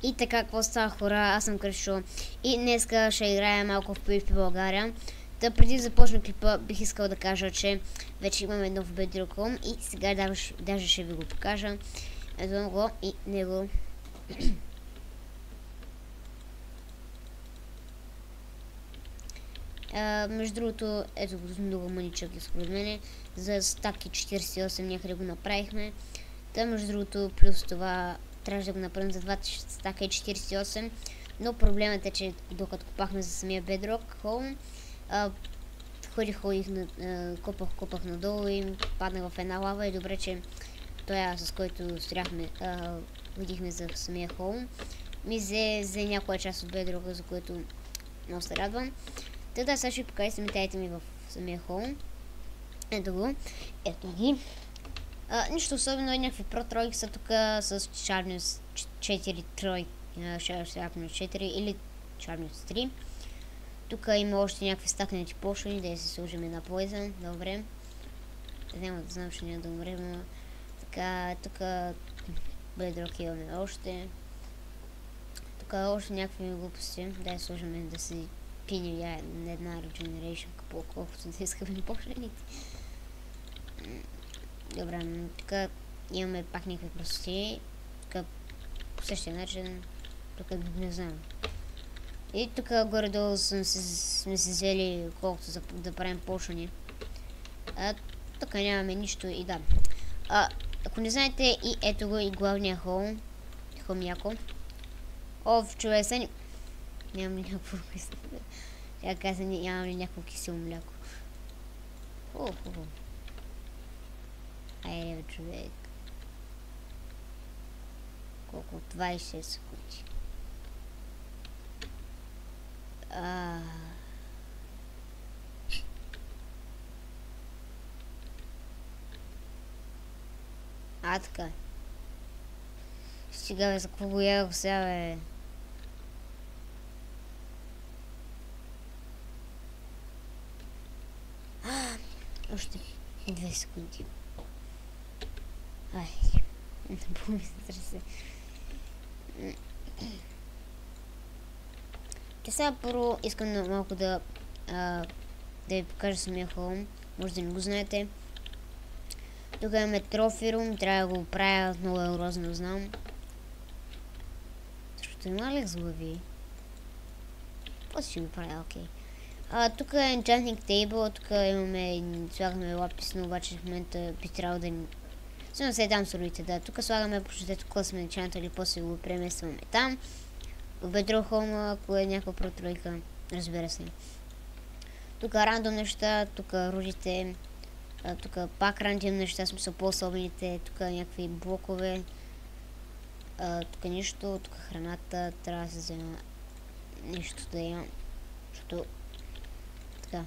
И така, какво става, хора? Аз съм Кръшо и днеска ще играем малко в PvP България. Та преди да започна клипа, бих искал да кажа, че вече имаме нов Bedrock Home и сега даже ще ви го покажа. Ето го и него. Между другото, ето го много мъничък и според мене. За стаки 48 някъде го направихме. Та между другото, плюс това трябваше да го направим за 2 стака и 48. Но проблемът е, че докато копахме за самия Bedrock Home, ходих, копах надолу и паднах в една лава и добре, че той с който строяхме, ходихме за самия Home, ми взе някоя част от Bedrock, за което много се радвам. Тогава сега ще ви покажа самите ми в самия Home. Ето го. Ето ги. Нищо особено, някакви Pro тройки са тук с Sharpness 4 тройки, Sharpness 4 или Sharpness 3. Тук има още някакви стакнати пошени, да се сложим на Poison. Добре. Няма да знам, че няма да умрем, но така, тук Bedrock имаме още. Тук още някакви глупости, да я сложим да си пини една Regeneration, колкото да искаме пошените. Добре, тук имаме пак някакви простоти. Тук по същия начин, тук не знам. И тук горе-долу сме си взели колкото да правим пошени. Тук нямаме нищо и да. Ако не знаете, и ето го и главния Home яко. В човеса нямам ли някакво кисело. Тя каза, нямам ли някакво кисело мляко. Айде, човек. Колко? 26 секунди. Така. Стига, бе, за какво го ядох сега, бе? Още 2 секунди. Не помисля се. Сега първо искам малко да ви покажа самия Home. Може да не го знаете. Тук имаме Trophy Room, трябва да го правя много ерозно, знам. Защото има ли с глави? После ще го правя, окей. Тук е Enchanting Table, тук слагаме лапис, но обаче в момента би трябвало да ни... Сигурно се дам суровите, да. Тук слагаме почетето, какво сме начинатели, после го преместваме там. В Bedrock Home, ако е някаква протройка, разбира се. Тук рандом неща, тук оръжите, тук пак рандом неща, смисъл по-особените, тук някакви блокове, тук нищо, тук храната, трябва да се взема нещо да ям, защото така.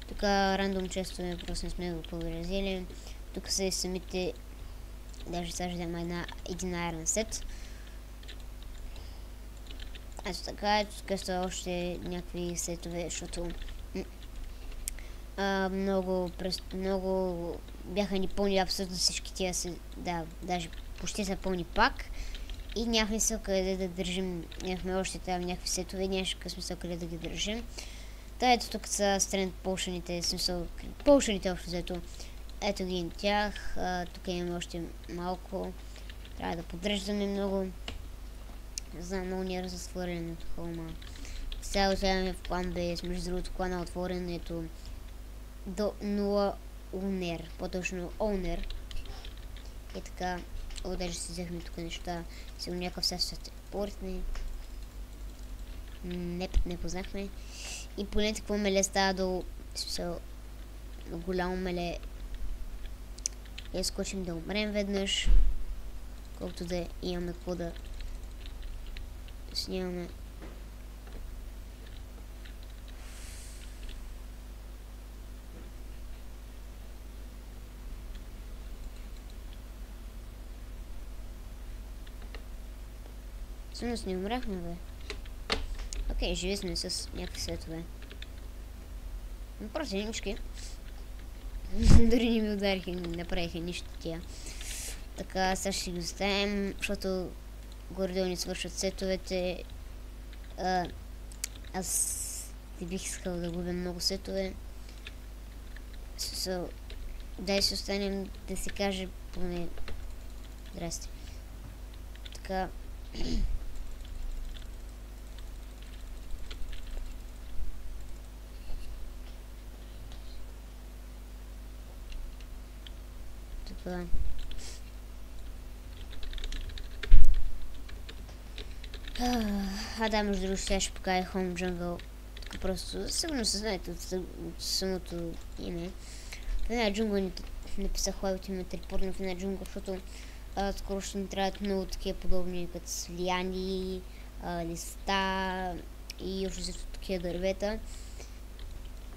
Тук рандом често просто не сме го подразили. Тук са и самите, даже сега ще взема един Iron Set. Ето така, тук са още някакви сетове, защото много бяха ни пълни абсолютно всички тия си, да, даже почти са пълни пак. И нямахме смисъл къде да държим, нямахме още там някакви сетове, нямаше смисъл къде да ги държим. Та ето тук са Strength Potion'ите, смисъл, Potion'ите общо взето. Ето ги тях, тук имаме още малко, трябва да подреждаме много. Не знам, много ни е разотворен от Home. Сега отиваме в план Base, между другото плана отворен, ето до 0 Owner, по-точно Owner. И така, даже си взехме тук неща, сигурно някакъв сега ще портне. Не познахме. И погледнете какво меле става долу, смисъл, голямо меле. И скочим да умрем веднъж, колкото да имаме какво да снимаме. Всъщност не умряхме, бе. Окей, живи сме с някакви светове. Но просто нички. Дори не ми удариха, не направиха нищо тя. Така, сега ще ги оставим, защото горе-долу ни свършат сетовете. Аз не бих искал да губя много сетове. Дай си останем да си каже поне... Здрасти. Така... Така... Да, между другото, сега ще покажа Home Jungle. Така просто, сигурно се знаете от самото име. В една джунгла не писах лайвите ми телепортна в една джунгла, защото скоро ще ни трябват много такива подобни, като с лияни, листа и още зато такива дървета.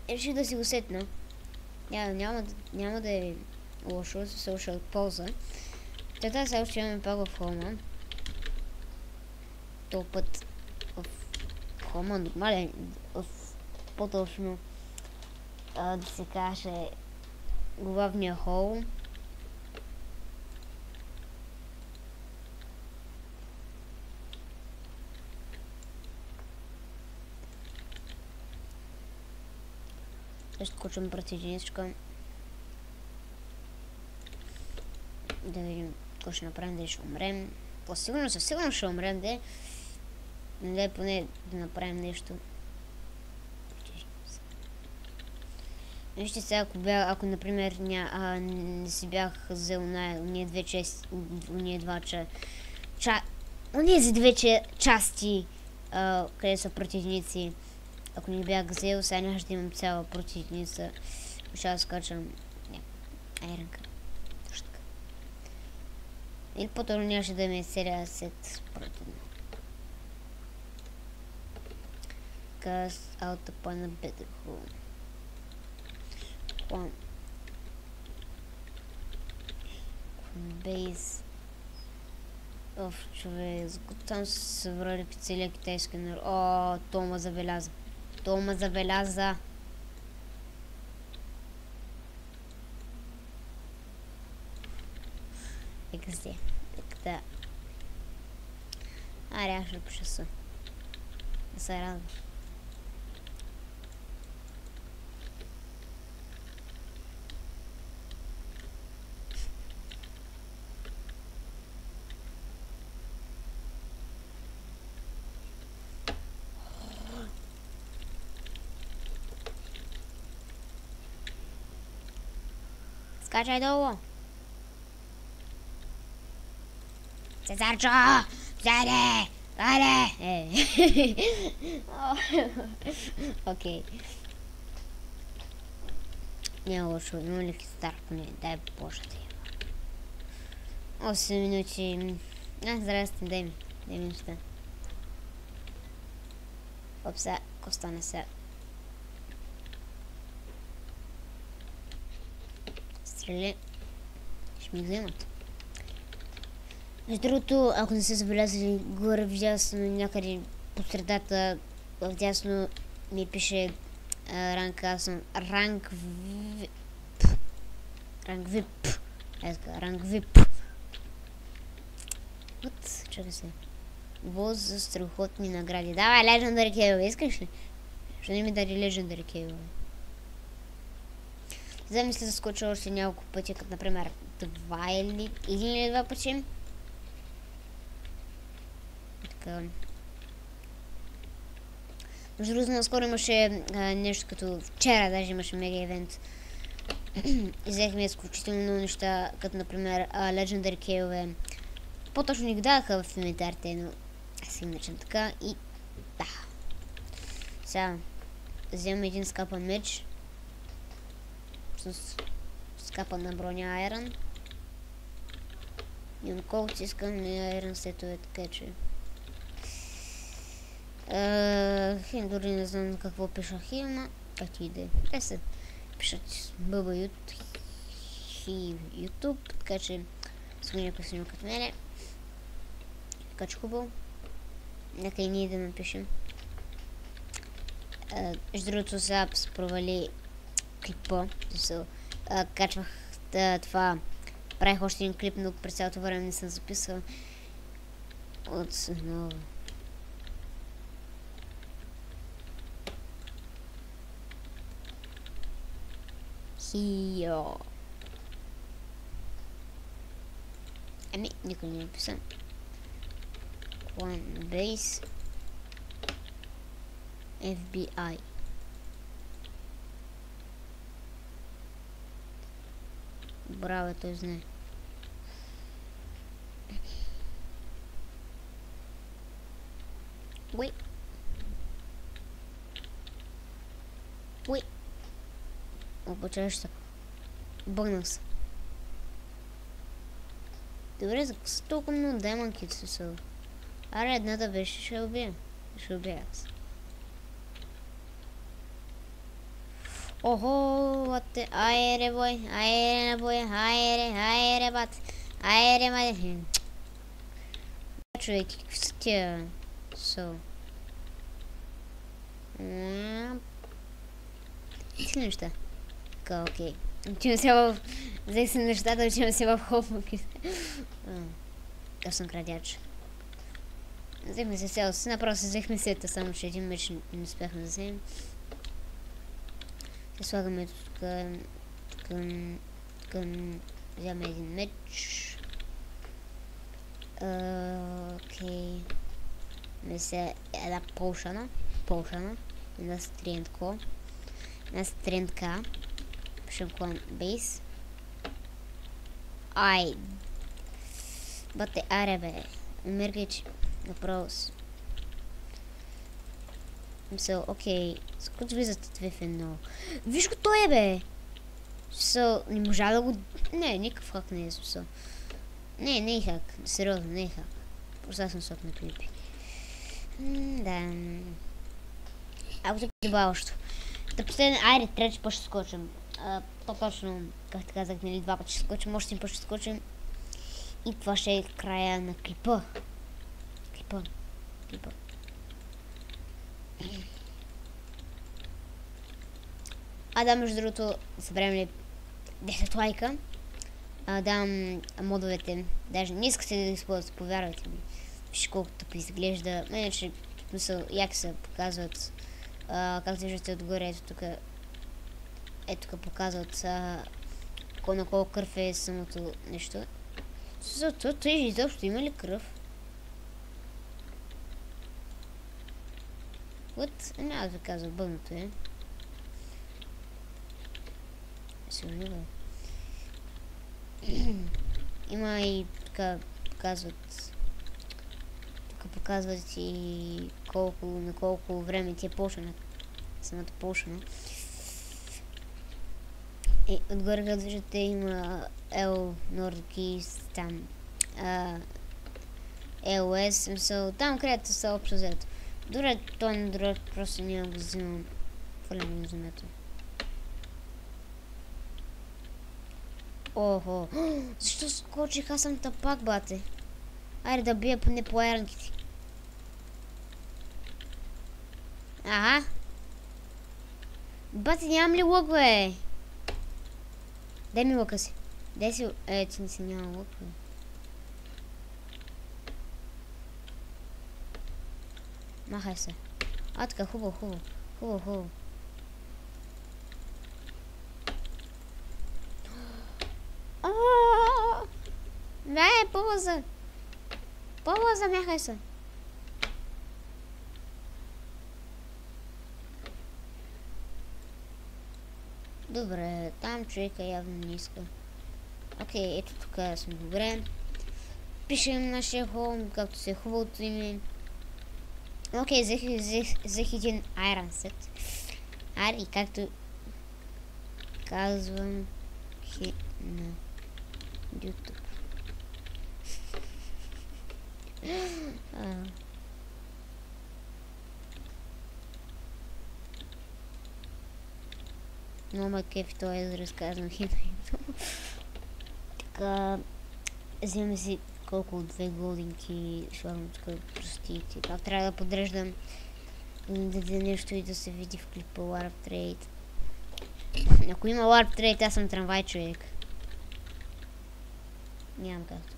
Реших да си го сетна. Няма да е лошо, се още от полза. Така сега ще имаме пак в хома. То път в хома нормален, по-точно да се каже главния хол. Ще скочим противничка. Да видим какво ще направим, дали ще умрем. Сигурно, със сигурно ще умрем, де. Не поне да направим нещо. Вижте сега, ако например не си бях взел уния две части, къде са противници. Ако не бях взел, сега нямаше да имам цяла противница. Ще да скачам... айрънка. Или по-точно нямаше да ме целия сет против. Cast out upon a better home. One base of човек. Там са се събрали по целия китайски народ. О, Тома забеляза. Тома забеляза. Нека си. Нека да. Аре, аз ще пиша са. Да се радва. Скачай долу! Цезарчо! Зайде! Зайде! Окей. Няма лошо, има ли стар поне? Дай Боже ти. 8 минути. Здрасти, дай ми неща. Опса, какво стане сега? Стрели. Ще ми вземат. Между другото, ако не се забелязали, горе вдясно някъде по средата, вдясно ми пише ранг, аз съм ранг VIP. Ранг VIP. Вот, чакай се. Воз за страхотни награди. Давай, Legendary Cable, искаш ли? Ще не ми даде Legendary Cable. Замисля да скоча още няколко пъти, като например 2 или 1 или 2 пъти. Така. Между другото, наскоро имаше нещо като вчера, даже имаше мега евент. Иззехме изключително много неща, като например Legendary Cable. По-точно ни ги даха в инвентарите, но аз си наричам така и да. Сега вземем един скапан меч с скапан на броня Iron. Имам колкото искам на Iron сетове, така че дори не знам какво пишах има, както и да е. Те се пишат бъба YouTube, така че сме някой снима като мене. Така че хубаво. Нека и ние да напишем. Между другото сега се провали клипа. Качвах това. Правих още един клип, но през цялото време не съм записвал. Отново. Хио. Ами, никой не написа. One base. FBI. Браво, той знае. Уй. Уй. Обучаеш се. Бъгнах се. Добре, за толкова много демонки се са. Аре, едната беше, ще убия. Ще убия аз. Охо, what айре, бой, айре, бой, айре, бат. Айре, май. Човек, какви са тия? So. Какви неща? Така, окей. Отивам се в... Взех си нещата, отивам се в хопмъки. Аз съм крадяч. Взехме се селс. Направо се взехме сета, само че един меч не успяхме да вземем. Се слагаме тук... Вземем един меч. Окей. Мисля, една полшана. Една стрендко. Една стрендка. Пишем клан бейс. Ай. Бате, аре бе. Умиргай, че направо си. Мисля, окей. Скоро влизате две в едно. Виж го той е бе. Мисля, не можа да го... Не, никакъв хак не е смисъл. Не е хак. Сериозно, не е хак. Просто аз съм сок на клипи. Да. Ако се подибаващо. Да последне, айде, трети път ще скочим. По-точно, както казах, нали, два пъти ще скочим, още един път ще скочим. И това ще е края на клипа. Клипа. Да, между другото, съберем ли 10 лайка. Дам модовете. Даже не искате да използвате, повярвайте ми. Виж колко тъпо изглежда. Иначе, смисъл, як се показват. Както виждате отгоре, ето тук показват на колко кръв е самото нещо. Зато той изобщо има ли кръв? Вот, няма да ви казва, бъдното е. Сигурно. Има и така показват. Тук показват и на колко време ти е полшана. Самата полшана. И отгоре, като виждате, има L Nordic там. LS, смисъл, там където са общо взето. Дори той не дори, просто няма го взимам. Фалям на земята. Охо, защо скочих? Аз съм тъпак, бате. Айде да бия поне по айранките. Ага. Бате, нямам ли лък, бе? Дай ми лъка си. Дай си... ти не си няма лък, бе. Махай се. Така, хубаво. Не, по-бързо, махай се. Добре, там човека явно не иска. Окей, ето тук сме добре. Пишем нашия холм, както се е хубавото име. Окей, взех един Iron Set. Ари, както казвам на YouTube. Много ме кефи това е да разказвам химето. Така, вземем си колко две голдинки, слагам тук простите. Как трябва да подреждам да даде нещо и да се види в клипа Warp Trade. Ако има Warp Trade, аз съм трамвай човек. Нямам както.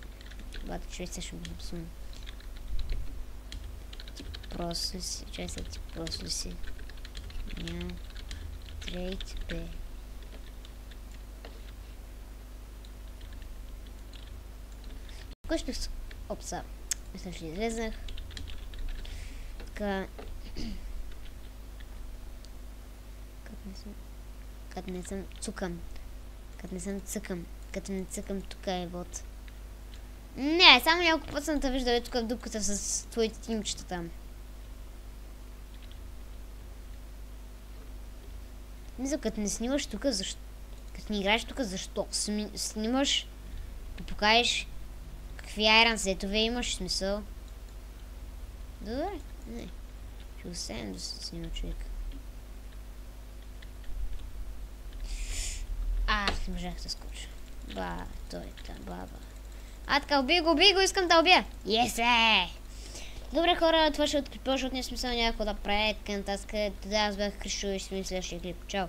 Бата човек също го запсувам. Просто си. Чай сега ти просто си. Ня. Трейд Б. Кой ще... Опса. Мисля, че излезнах. Така... Като не съм цукам. Като не съм цъкам. Като не цъкам, тук е вот. Не, само няколко път съм те виждал тук в дупката с твоите тимчета там. Мисля, като не снимаш тук, защо? Като не играеш тук, защо? Снимаш, да покажеш какви айран сетове имаш, смисъл. Добре, не. Ще оставим да се снима човек. Не можах да скоча. Той е та баба. Така, убий го, искам да убия. Есе! Добре хора, това ще отклипа, защото не е смисъл някакво да прави така нататък. Тогава аз бях Кришо и ще видим следващия клип. Чао!